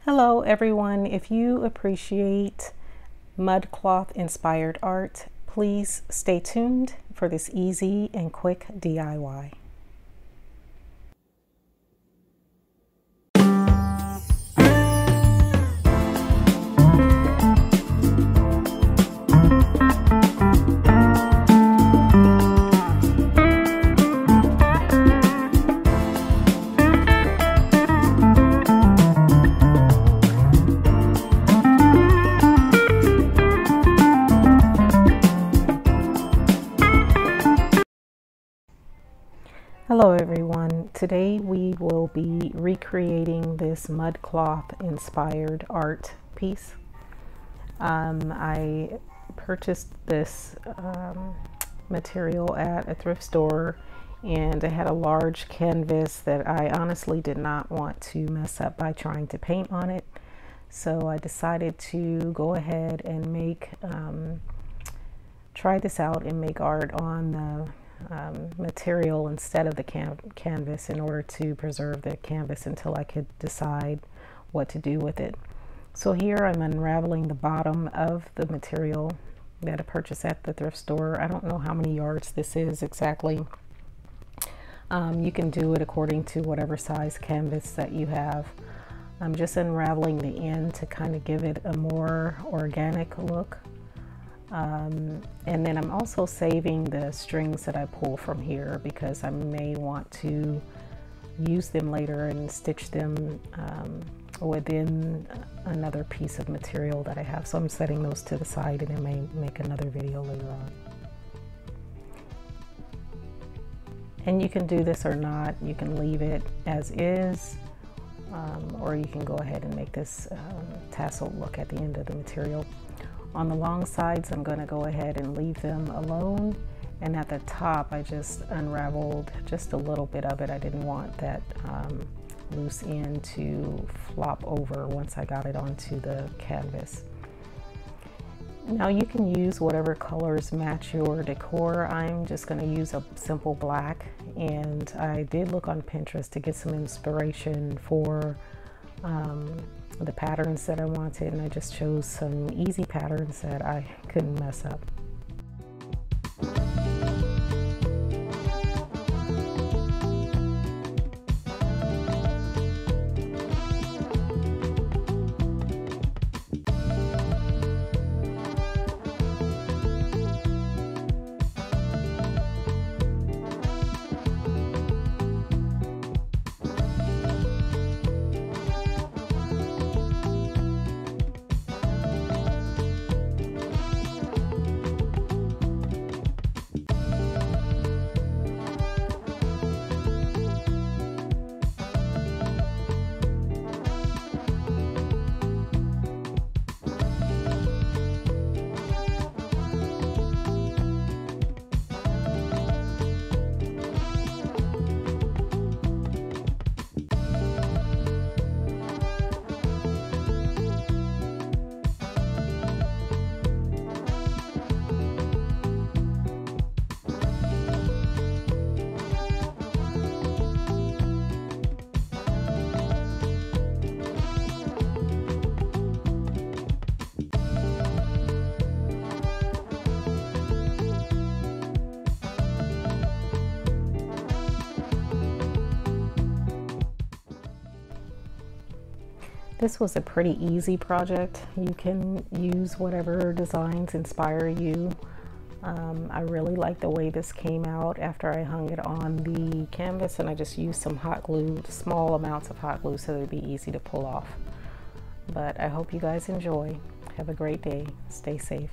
Hello everyone. If you appreciate mudcloth inspired art, please stay tuned for this easy and quick DIY. Hello everyone. Today we will be recreating this mudcloth inspired art piece. I purchased this material at a thrift store, and I had a large canvas that I honestly did not want to mess up by trying to paint on it. So I decided to go ahead and try this out and make art on the material instead of the canvas in order to preserve the canvas until I could decide what to do with it. So here I'm unraveling the bottom of the material that I purchased at the thrift store. I don't know how many yards this is exactly. You can do it according to whatever size canvas that you have. I'm just unraveling the end to kind of give it a more organic look. And then I'm also saving the strings that I pull from here because I may want to use them later and stitch them within another piece of material that I have. So I'm setting those to the side, and I may make another video later on. And you can do this or not. You can leave it as is, or you can go ahead and make this tasseled look at the end of the material. On the long sides, I'm going to go ahead and leave them alone, and at the top I just unraveled just a little bit of it. I didn't want that loose end to flop over once I got it onto the canvas. Now you can use whatever colors match your decor. I'm just going to use a simple black, and I did look on Pinterest to get some inspiration for the patterns that I wanted, and I just chose some easy patterns that I couldn't mess up. This was a pretty easy project. You can use whatever designs inspire you. I really like the way this came out after I hung it on the canvas, and I just used some hot glue, small amounts of hot glue, so it'd be easy to pull off. But I hope you guys enjoy. Have a great day. Stay safe.